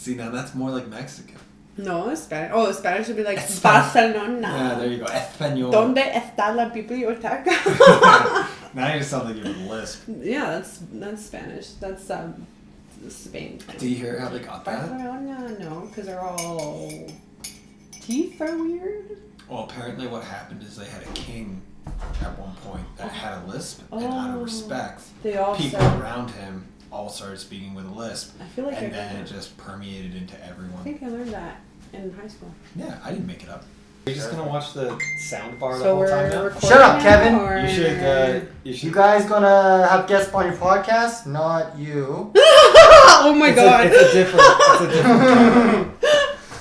See, now that's more like Mexican. No, it's Spanish. Oh, Spanish would be like Barcelona. Barcelona. Yeah, there you go. Español. ¿Dónde está la biblioteca? Now you sound like you would lisp. Yeah, that's Spanish. That's Spain. Do you hear how they got that? Barcelona, no, because they're all teeth are weird. Well, apparently what happened is they had a king at one point that had a lisp, and out of respect, people around him all started speaking with a lisp. I feel like and then it just permeated into everyone. I think I learned that in high school. Yeah, I didn't make it up. You're just gonna watch the sound bar the So whole time now? recording Shut up, now, Kevin. or- You should. You guys gonna have guests on your podcast? Not you. Oh my god. It's a different.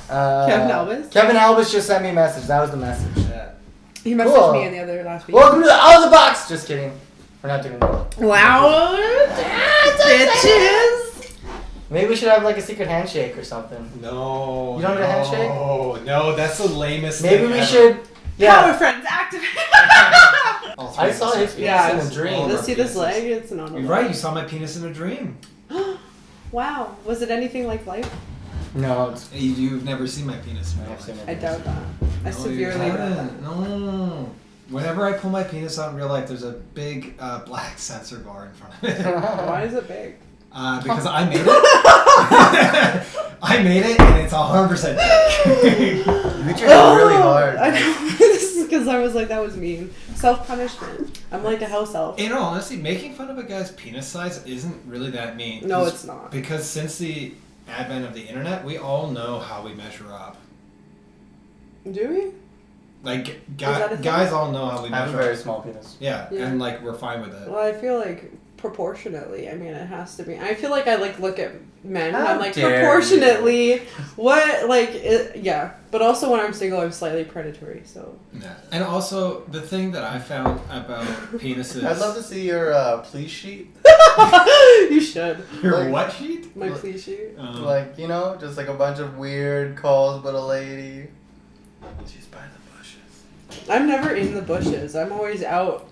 Kevin Albus? Kevin Albus just sent me a message. That was the message. He messaged Cool. me in the other last week. Welcome to the Out of the Box! Just kidding. We're not doing that. Wow, bitches! Maybe we should have like a secret handshake or something. No. You don't get a handshake? No, that's the lamest Maybe thing we ever. should. Power Yeah. friends activate. I saw his penis Yeah, in a dream. Let's see this leg. It's not. You're right, you saw my penis in a dream. Wow, was it anything like life? No, it's. You've never seen my penis in real I've seen life. it. I doubt that. I No, severely you doubt that. haven't. No. Whenever I pull my penis out in real life, there's a big black sensor bar in front of it. Why is it big? Because I made it. I made it, and it's 100% big. You tried really hard. I know. This is because I was like, that was mean. Self-punishment. I'm like a house elf. In all honesty, making fun of a guy's penis size isn't really that mean. No, it's not. Because since the advent of the internet, we all know how we measure up. Do we? Like, that a thing? guys all know how we I have a measure very up. small penis. Yeah, Yeah. and like, we're fine with it. Well, I feel like proportionately. I mean, it has to be. I feel like I like look at men. And How I'm like dare proportionately. What like? Yeah. But also when I'm single, I'm slightly predatory. So. Yeah. And also, the thing that I found about penises... I'd love to see your please sheet. You should. Your like- what sheet? My plea sheet. Like, you know, just like a bunch of weird calls, but a lady. She's by the bushes. I'm never in the bushes. I'm always out.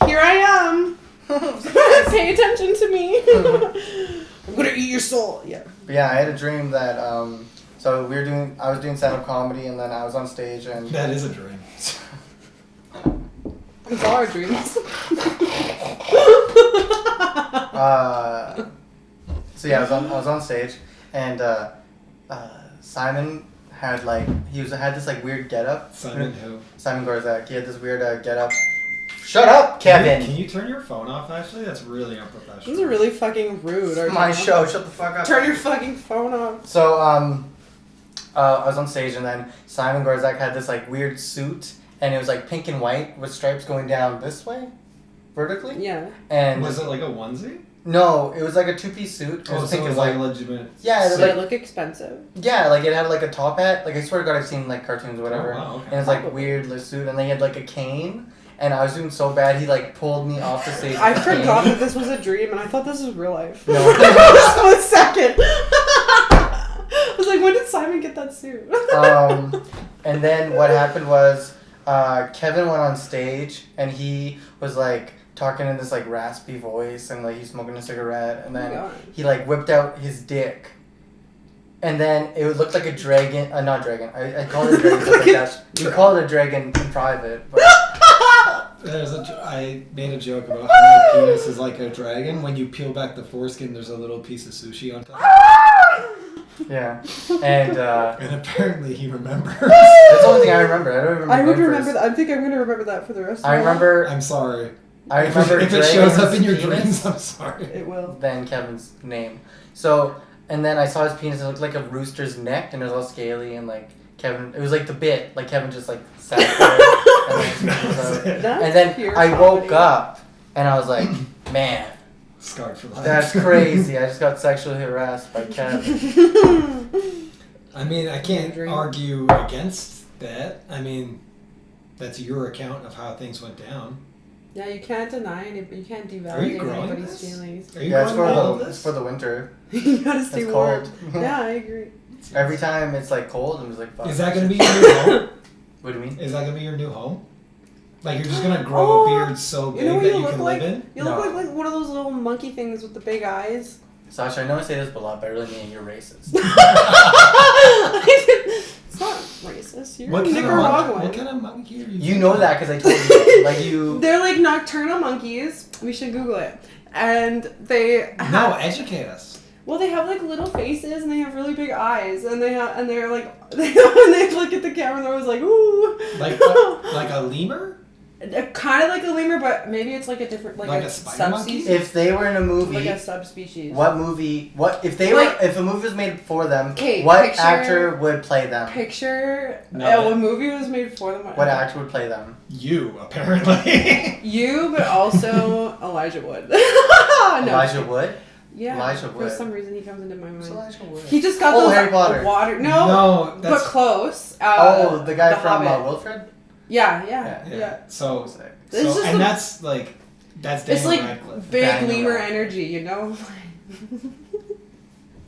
Here I am. Pay attention to me. I'm gonna eat your soul. Yeah. But yeah, I had a dream that so I was doing stand-up comedy, and then I was on stage, and That is a dream. It's all our dreams. so yeah, I was on stage, and Simon had like had this like weird getup. Simon who? Simon Gorzak. He had this weird getup. Shut up, Kevin. Can you turn your phone off, actually? That's really unprofessional. This is really fucking rude. It's my show. Shut the fuck up. Turn your fucking phone off. So I was on stage, and then Simon Gorzak had this like weird suit, and it was like pink and white with stripes going down this way, vertically. Yeah. And Was it like a onesie? no, it was like a two-piece suit. It Oh, was so pink it was and like white. legitimate. Yeah, it was Did it like look expensive? yeah, like it had like a top hat. Like I swear to God, I've seen like cartoons or whatever. Oh, wow, okay. And it's like weird like, suit, and then he had like a cane. And I was doing so bad, he like pulled me off the stage. I with a cane. forgot that this was a dream, and I thought this was real life. No. Just 1 second. I was like, when did Simon get that suit? And then what happened was Kevin went on stage, and he was like talking in this like raspy voice, and like he's smoking a cigarette, and Oh my then God. he like whipped out his dick. And then it looked like a dragon, not dragon. I call it a dragon. Like that. We call it a dragon in private. But I made a joke about how my penis is like a dragon. When you peel back the foreskin, there's a little piece of sushi on top. yeah, and And apparently he remembers. that's the only thing I remember. I don't remember. I would Memphis. remember that. I think I'm going to remember that for the rest of I my life. remember. I'm sorry. I remember If it shows up in your Dragon's dreams, penis I'm sorry. It will. than Kevin's name. So, and then I saw his penis. It looked like a rooster's neck, and it was all scaly, and like Kevin. It was like the bit. Like Kevin just like sat there, and, then his penis was out. That's And then pure I woke comedy. up, and I was like, man, Scarred for life. that's crazy. I just got sexually harassed by Kevin. I mean, I can't Dream. argue against that. I mean, that's your account of how things went down. Yeah, you can't deny it. You can't Are you devalidate growing anybody's this? feelings. Are you Yeah, it's growing all of it's this? for the winter. You gotta stay It's warm. cold. Yeah, I agree. Every time it's like cold, I'm just like, fuck. Is that going to be your new home? What do you mean? Is that going to be your new home? Like, you're just going to grow a beard so big You know what that you you look can like? live in? You look No. like one of those little monkey things with the big eyes. Sasha, I know I say this a lot, but I really mean you're racist. It's not racist. You're What kind Nicaraguan. of monkey are you? You know that because I told you. Like you. They're like nocturnal monkeys. We should Google it. And they No, educate us. well, they have like little faces and they have really big eyes and they're like when they look at the camera they're always like ooh. Like a lemur? Kind of like a lemur, but maybe it's like a different like Like a a spider monkey? subspecies. If they were in a movie, Like a subspecies. what movie? What if they Like- were? If a movie was made for them, 'Kay, what picture- actor would play them? Picture No, what movie was made for them? What actor would play them? You, apparently. You, but also Elijah Wood. No. Elijah Wood. Yeah. Elijah For Wood. some reason he comes into my mind. Elijah Wood. He just got Oh, those Harry Potter. water. No, No, but that's close. Oh, the guy from Hobbit. Wilfred. Yeah. yeah. So It's just and a- that's like that's It's Daniel like Radcliffe. big Daniel lemur Radcliffe. energy, you know?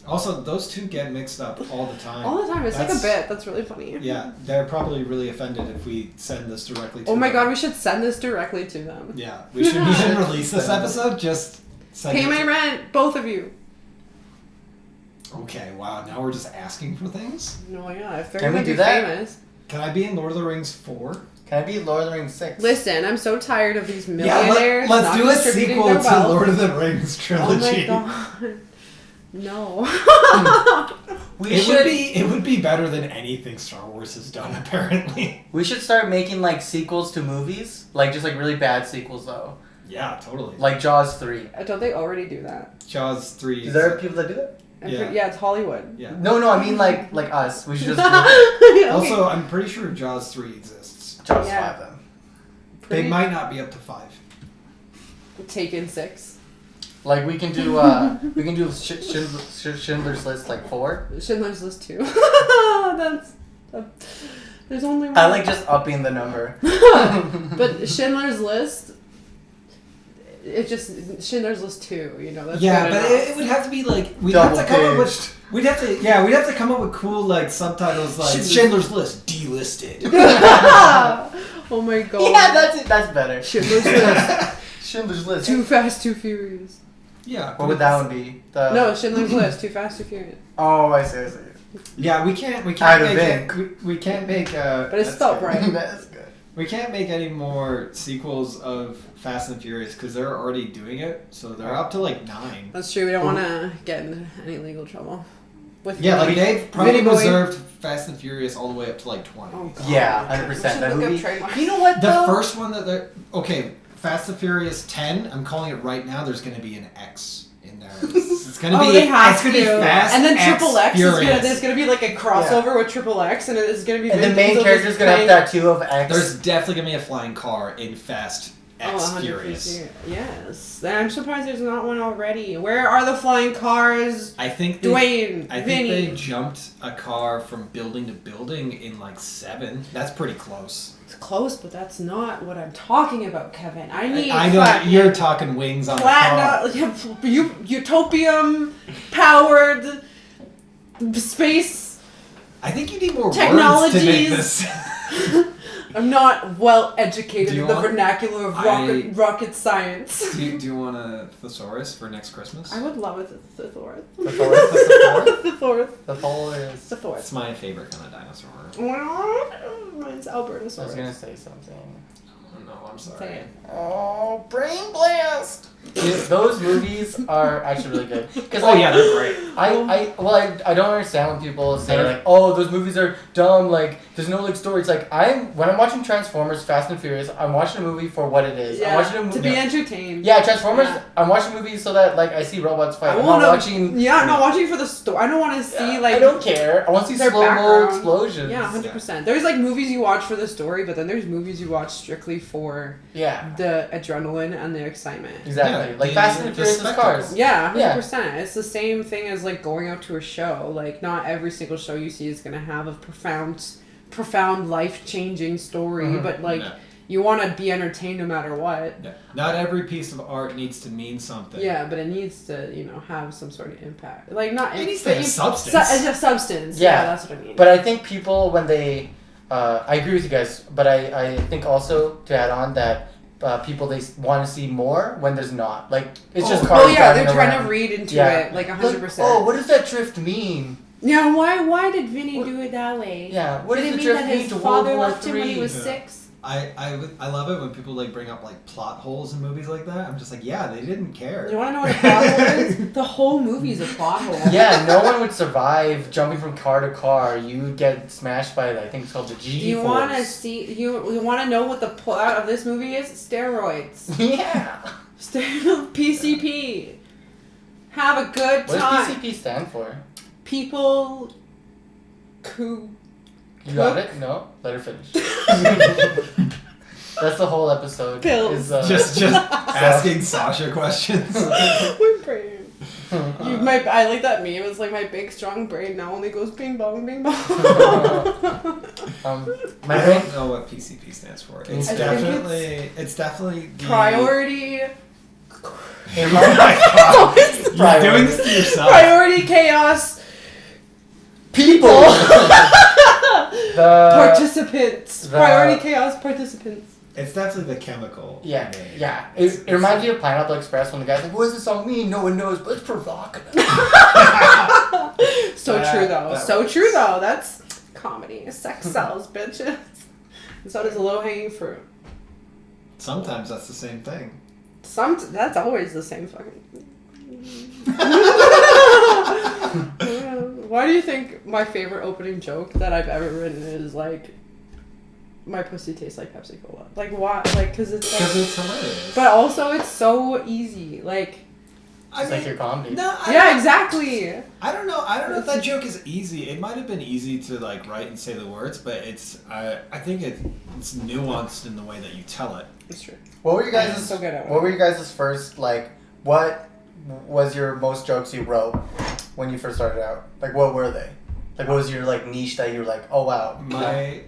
Also, those two get mixed up all the time. All the time. It's like a That's- bit. That's really funny. Yeah, they're probably really offended if we send this directly to Oh my them. god, we should send this directly to them. Yeah, we shouldn't release this episode, just send Pay it my to- rent, both of you. Okay, wow, now we're just asking for things? No, yeah, if they're Can we gonna do be that? famous. Can I be in Lord of the Rings 4? Can I be Lord of the Rings 6? Listen, I'm so tired of these Yeah, millionaires. let's not do a distributing sequel their to wealth. Lord of the Rings Oh trilogy. my god. No. It would be better than anything Star Wars has done, apparently. We should start making like sequels to movies, like just like really bad sequels though, Yeah, totally. like Jaws 3. Don't they already do that? Jaws 3. Is there people that do that? Yeah, it's Hollywood. Yeah. No, I mean like us. We should just do Okay. Also, I'm pretty sure Jaws 3 exists. Jaws Yeah. 5 then. They Pretty- might not be up to 5. Taken 6. Like we can do Schindler's List like 4. Schindler's List 2. There's only one. I like just upping the number. But Schindler's List, it's just Schindler's List 2, you know, that's Yeah, good but enough. it would have to be like we'd Double have to come up paged. with we'd have to come up with cool like subtitles like Schindler's List delisted. Oh my god. Yeah, that's it. That's better. Schindler's List. Schindler's List. Too Fast, Too Furious. Yeah. What would that one be? No, Schindler's List. Too Fast, Too Furious. Oh, I see. Yeah, we can't Out of make we can't make But it's that's spelled good. right. That's good. We can't make any more sequels of Fast and Furious because they're already doing it. So they're up to like 9. That's true. We don't want to get into any legal trouble. With Yeah, like they've probably Vinny Boy. reserved Fast and Furious all the way up to like 20. Oh, God. Yeah, 100%. We should That look up movie. trademarks. You know what The though? first one that they're okay, Fast and Furious 10. I'm calling it right now. There's going to be an X in there. It's going to be. they have it's going to be to. Fast And then Triple X is Furious. there's gonna be like a crossover with Triple X, and it's gonna be. And the Vin main Diesel character's just gonna have playing- tattoo of X. There's definitely going to be a flying car in Fast X 100%. Furious. Yes, and I'm surprised there's not one already. Where are the flying cars? I think they, Dwayne, I think Vinny. they jumped a car from building to building in like 7. That's pretty close. It's close, but that's not what I'm talking about, Kevin. I need. I know fucking you're talking wings on the car. platinum, utopium powered space. I think you need more words to Technologies. make this. I'm not well educated Do you in the want- vernacular of rocket science. do you want a thesaurus for next Christmas? I would love a thesaurus. The Thor. The Thesaurus. The Thor is. Thesaurus. It's my favorite kind of dinosaur. Mine's I was Albertosaurus. gonna say something. Oh, no, I'm sorry. Say it. Oh, Brain Blast! Those movies are actually really good. Cause Oh yeah, they're great. I don't understand when people say like, oh, those movies are dumb. Like, there's no like story. It's like when I'm watching Transformers, Fast and Furious, I'm watching a movie for what it is. I'm watching a movie to be entertained. Yeah, Transformers. Yeah. I'm watching movies so that like I see robots fight. I I'm want not to. watching. Yeah, I'm not watching for the story. I don't want to see like. I don't care. I want to see their slow mo background. explosions. Yeah, 100%. There's like movies you watch for the story, but then there's movies you watch strictly for Yeah. the adrenaline and the excitement. Exactly. Yeah, like Fast and the Furious spectacle. cars. Yeah, 100%. Yeah. It's the same thing as like going out to a show. Like not every single show you see is gonna have a profound life-changing story, Mhm. but like No. you want to be entertained no matter what. Yeah. Not every piece of art needs to mean something. Yeah, but it needs to, have some sort of impact. Like not It needs to have substance. It's a substance. Yeah. That's what I mean. But I think people when they, I agree with you guys. But I think also to add on that people they want to see more when there's not. Like it's just Oh cars yeah, they're driving trying around. to read into Yeah. it like 100%. Like, oh, what does that drift mean? Yeah, why did Vinny do it that way? Yeah, what did does it the mean drift that mean his to World father War left him when he III? was Yeah. 6? I love it when people like bring up like plot holes in movies like that. I'm just like, yeah, they didn't care. You want to know what a plot hole is? The whole movie's a plot hole. Yeah, no one would survive jumping from car to car. You would get smashed by, I think it's called the G-force. Do you want to see? You want to know what the plot of this movie is? Steroids. Yeah. PCP. Have a good What time. does PCP stand for? People who You got it? No? Let her finish. That's the whole episode. Pills. Is, Just asking Sasha questions. My brain. I like that meme. It's like my big strong brain now only goes bing bong bing bong. my I brain. don't know what PCP stands for. I It's think definitely the Priority. It Oh my God. You're Priority. doing this to yourself. Priority chaos. People. Participants. Priority chaos participants. It's definitely the chemical. Yeah, name. yeah. It reminds me of Pineapple Express when the guy's like, "What does this song mean? No one knows, but it's provocative." So true though. that So works. true though. That's comedy. Sex sells, bitches. And so does low hanging fruit. Sometimes that's the same thing. That's always the same fucking. Why do you think my favorite opening joke that I've ever written is like, my pussy tastes like Pepsi Cola? Like why? Like because it's Because like, it's hilarious. but also it's so easy. Like It's like your comedy. No, yeah, exactly. I don't know. I don't know if that joke is easy. It might have been easy to like write and say the words, but it's. I think it's nuanced in the way that you tell it. It's true. What were you I'm guys' so good at it. What were you guys' first like? What was your most jokes you wrote when you first started out? Like, what were they? Like, what was your like niche that you were like, oh wow?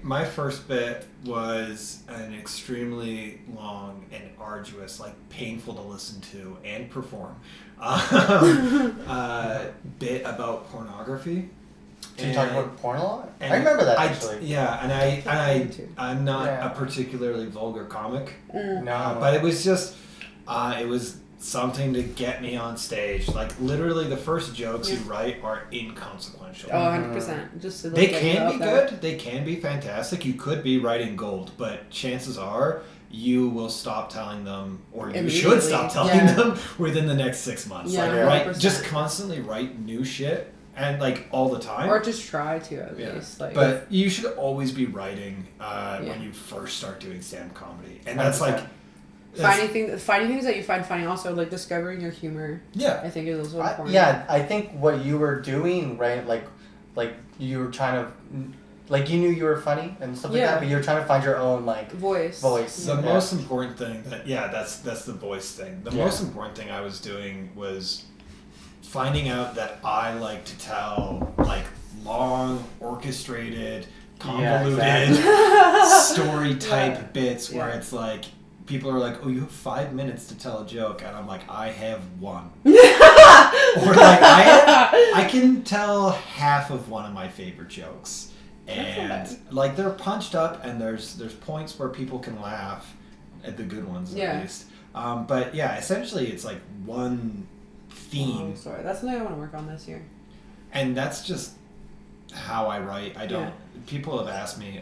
My first bit was an extremely long and arduous, like painful to listen to and perform, bit about pornography. Did you talk about porn a lot? And I remember that actually. Yeah, and I'm not Yeah. a particularly vulgar comic, No, but it was just it was something to get me on stage. Like literally, the first jokes you write are inconsequential. Oh, 100%. Just to They like, can get be out there. good. They can be fantastic. You could be writing gold, but chances are you will stop telling them, or you should stop telling Yeah. them within the next 6 months. Yeah, like 100%. write, just constantly write new shit and like all the time. Or just try to at Yeah. least. Like, But you should always be writing Yeah. when you first start doing stand comedy, and that's like finding things that you find funny. Also, like discovering your humor. yeah. I think is also important. I think what you were doing, right? Like you were trying to, like you knew you were funny and stuff like Yeah. that, but you were trying to find your own like Voice. The Yeah. most important thing that's the voice thing. The Yeah. most important thing I was doing was finding out that I like to tell like long, orchestrated, convoluted story type bits where it's like people are like, "Oh, you have 5 minutes to tell a joke," and I'm like, "I have one." Or like I can tell half of one of my favorite jokes, and like they're punched up, and there's points where people can laugh at the good ones at least. But yeah, essentially it's like one theme. Oh, sorry, that's something I want to work on this year. And that's just how I write. I don't. People have asked me,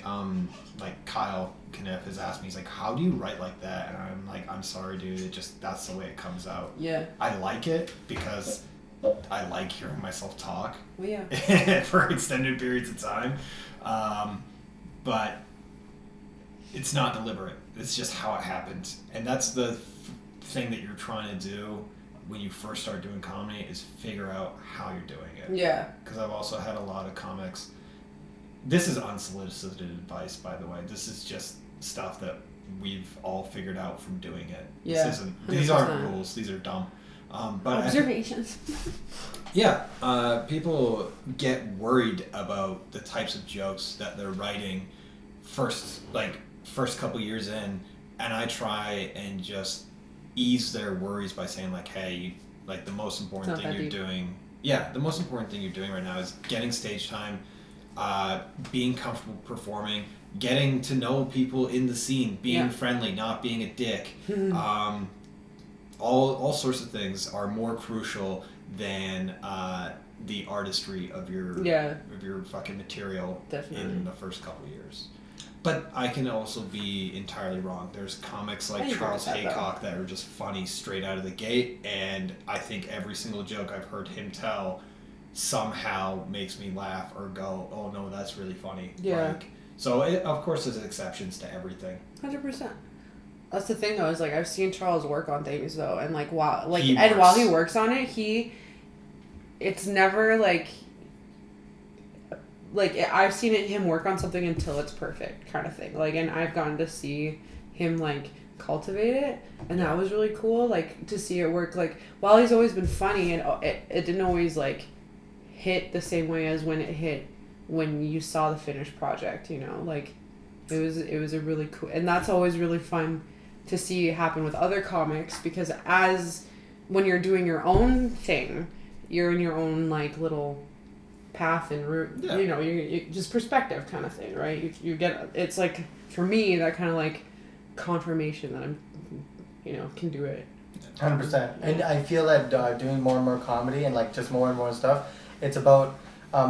like Kyle Kniff has asked me, he's like, "How do you write like that?" And I'm like, "I'm sorry, dude. It just that's the way it comes out." Yeah. I like it because I like hearing myself talk Well, yeah. for extended periods of time, but it's not deliberate. It's just how it happens, and that's the thing that you're trying to do when you first start doing comedy is figure out how you're doing it. Yeah. Because I've also had a lot of comics. This is unsolicited advice, by the way. This is just stuff that we've all figured out from doing it. Yeah, This isn't. These aren't 100%. rules. These are dumb. But Observations. people get worried about the types of jokes that they're writing first couple years in, and I try and just ease their worries by saying like, hey, like the most important thing you're doing. Yeah, the most important thing you're doing right now is getting stage time, being comfortable performing, getting to know people in the scene, being friendly, not being a dick. All sorts of things are more crucial than the artistry of your fucking material in the first couple of years. But I can also be entirely wrong. There's comics like Charles Haycock that are just funny straight out of the gate, and I think every single joke I've heard him tell somehow makes me laugh or go, oh no, that's really funny. Yeah. So of course there's exceptions to everything. 100%. That's the thing though, is like I've seen Charles work on things though, and like while he works on it, it's never like I've seen him work on something until it's perfect kind of thing. Like, and I've gotten to see him like cultivate it, and that was really cool. Like to see it work. Like while he's always been funny, and it didn't always like hit the same way as when it hit when you saw the finished project. You know, like it was a really cool, and that's always really fun to see happen with other comics, because as when you're doing your own thing, you're in your own like little path and route, you know, you just perspective kind of thing, right? You get, it's like for me that kind of like confirmation that I'm, you know, can do it. 100%. And I feel that doing more and more comedy and like just more and more stuff, it's about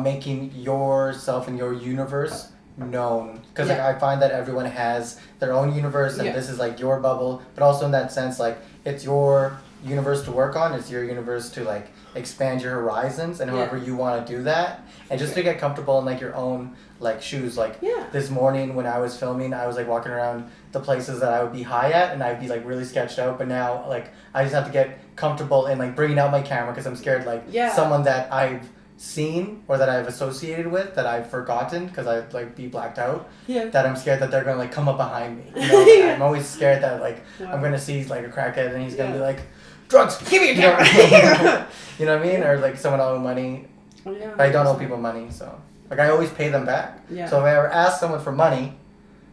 making yourself and your universe known, because like I find that everyone has their own universe, and this is like your bubble, but also in that sense, like it's your universe to work on, it's your universe to like expand your horizons, and however you want to do that, and just to get comfortable in like your own like shoes. Like this morning when I was filming, I was like walking around the places that I would be high at, and I'd be like really sketched out, but now like I just have to get comfortable in like bringing out my camera, because I'm scared like someone that I've seen or that I've associated with that I've forgotten because I'd like be blacked out, that I'm scared that they're gonna like come up behind me, you know? I'm always scared that like I'm gonna see like a crackhead and he's gonna be like, drugs, give me your camera. You know what I mean? Or like someone owe money. I don't owe people money, so like I always pay them back. So if I ever ask someone for money,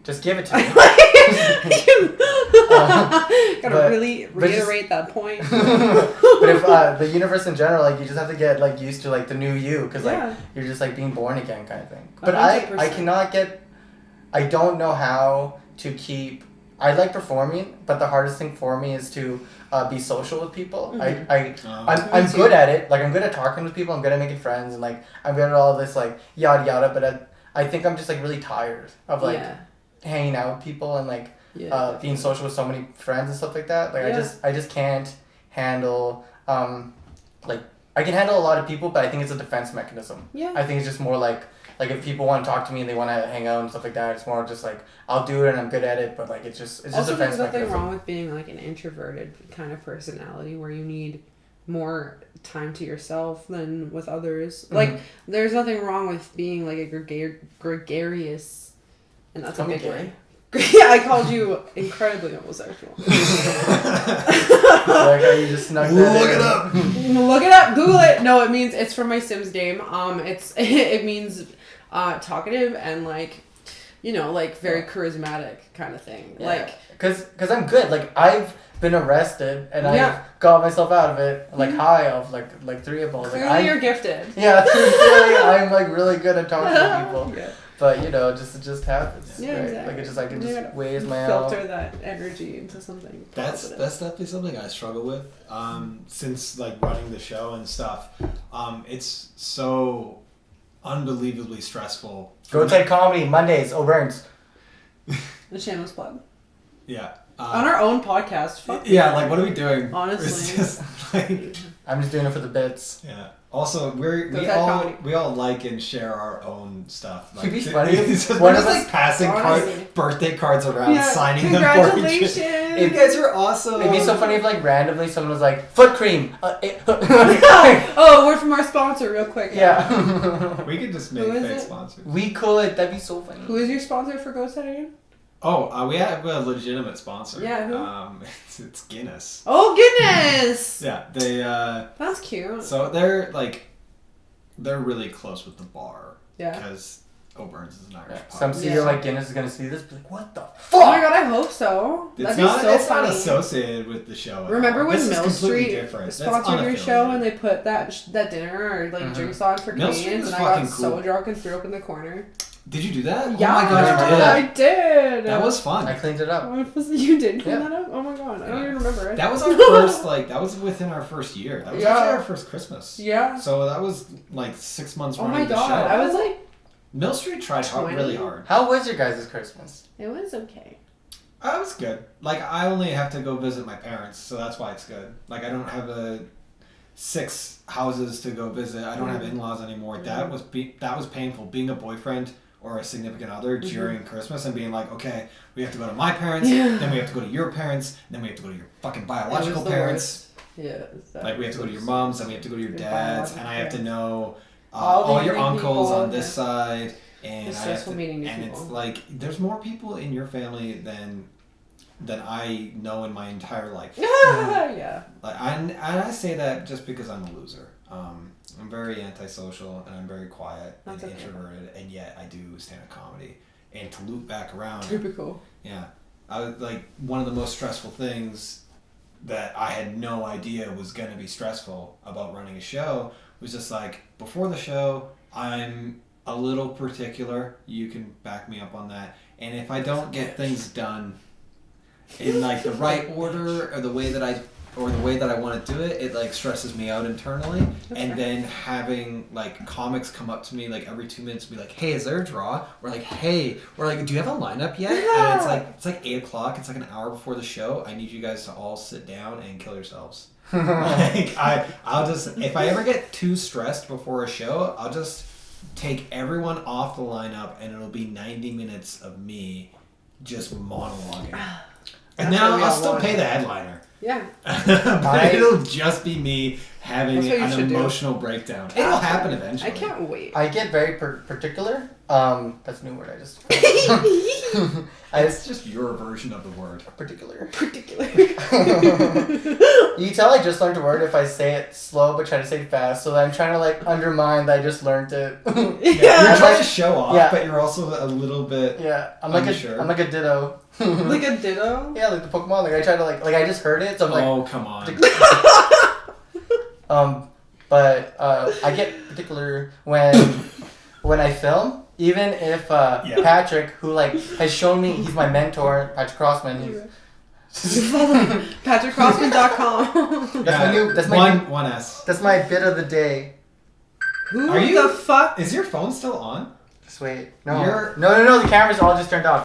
just give it to me. Gotta really reiterate that point. But if the universe in general, like you just have to get like used to like the new you, because like you're just like being born again kind of thing. But 100%. I don't know how to keep. I like performing, but the hardest thing for me is to be social with people. I'm good at it. Like I'm good at talking with people. I'm good at making friends, and like I'm good at all this like yada yada. But I think I'm just like really tired of like hanging out with people and like being social with so many friends and stuff like that. Like I just can't handle like I can handle a lot of people, but I think it's a defense mechanism. I think it's just more like if people want to talk to me and they want to hang out and stuff like that, it's more just like I'll do it and I'm good at it, but like it's just also, a defense there's nothing mechanism. wrong with being like an introverted kind of personality where you need more time to yourself than with others. Like there's nothing wrong with being like a gregarious, and that's a big word. Yeah, I called you incredibly homosexual. Like, you just snuck that Look in. it up. Look it up. Google it. No, it's from my Sims game. It means talkative and like, you know, like very charismatic kind of thing. Like, cause I'm good. Like I've been arrested and I've got myself out of it. Like high of like 3 of them. Clearly you're gifted. Yeah, clearly I'm like really good at talking to people. But you know, it just happens. Yeah, right? exactly. Like I can just waste my filter that energy into something positive. That's definitely something I struggle with. Since like running the show and stuff, it's so unbelievably stressful. Go take comedy Mondays. O'Byrne's. The shameless plug. Yeah. On our own podcast. Fuck like what are we doing? Honestly. It's just, like, I'm just doing it for the bits. Yeah. Also, we all like and share our own stuff. Like, It'd be funny. We're just like passing birthday cards around, signing them for each other. Congratulations! You guys are awesome. It'd be so funny if like randomly someone was like, foot cream. Oh, word from our sponsor, real quick. Yeah. We could just make fake sponsors. We could. That'd be so funny. Who is your sponsor for Ghost Head again? Oh, we have a legitimate sponsor. Yeah, who? It's Guinness. Oh, Guinness! Yeah, they. That's cute. So they're really close with the bar. Yeah. Because Burns is an Irish pub. Some CEO like Guinness is gonna see this, be like, what the Oh fuck? my god, I hope so. It's That'd not, be so it's funny. not associated with the show. Remember when This is Mill completely Street different. sponsored your That's show unaffiliated. and they put that dinner or like drinks on for Mill Street Canadians was and I got fucking so cool. drunk and threw up in the corner? Did you do that? Yeah, Oh my god, you did. I did. That was fun. I cleaned it up. You did clean Yeah. that up? Oh my god, I don't even remember it. That was our first, that was within our first year. That was Yeah. actually our first Christmas. Yeah. So that was like 6 months Oh running my the god, show. I was like, Mill Street tried 20. really hard. How was your guys' Christmas? it was okay. I was good. Like, I only have to go visit my parents, so that's why it's good. Like, I don't have 6 houses to go visit. I don't have in-laws anymore. That was painful. Being a boyfriend or a significant other during Christmas and being like, okay, we have to go to my parents, then we have to go to your parents, then we have to go to your fucking biological parents. Yeah. Like, we have to go to your mom's, then we have to go to your dad's, and I have to know All all the your other uncles people, on this side. And It's I have stressful to, meeting new and people. it's like there's more people in your family than I know in my entire life. Yeah. Like I say that just because I'm a loser. I'm very antisocial and I'm very quiet That's and okay. introverted, and yet I do stand-up comedy. And to loop back around, Typical. yeah, I was like one of the most stressful things that I had no idea was gonna be stressful about running a show was just like before the show I'm a little particular. You can back me up on that. And if I don't get things done in like the right order or the way that I want to do it, it like stresses me out internally. And then having like comics come up to me like every 2 minutes and be like, "Hey, is there a draw?" Or like, "Hey," or like, "Do you have a lineup yet?" And it's like 8:00. It's like an hour before the show. I need you guys to all sit down and kill yourselves. Like I'll just if I ever get too stressed before a show, I'll just take everyone off the lineup and it'll be 90 minutes of me just monologuing. And That's now what we I'll all still want. pay the headliner. Yeah. But it'll just be me having That's what you an should do. emotional breakdown. It'll happen eventually. I can't wait. I get very particular. That's a new word I just. It's just your version of the word. Particular. Particular. You can tell I just learned a word if I say it slow but try to say it fast. So I'm trying to like undermine that I just learned it. You're I'm trying like- to show off, yeah. but you're also a little bit. Yeah, I'm like Unsure. I'm like a ditto. Like a ditto? Yeah, like the Pokemon. Like I try to like I just heard it, so I'm like. Oh, come on. But I get particular when I film. Even if Patrick, who like has shown me, he's my mentor, Patrick Crossman. PatrickCrossman.com. That's my new. one S. That's my bit of the day. Who Are you- the fuck? Is your phone still on? Just wait. No. You're- No. The cameras all just turned off.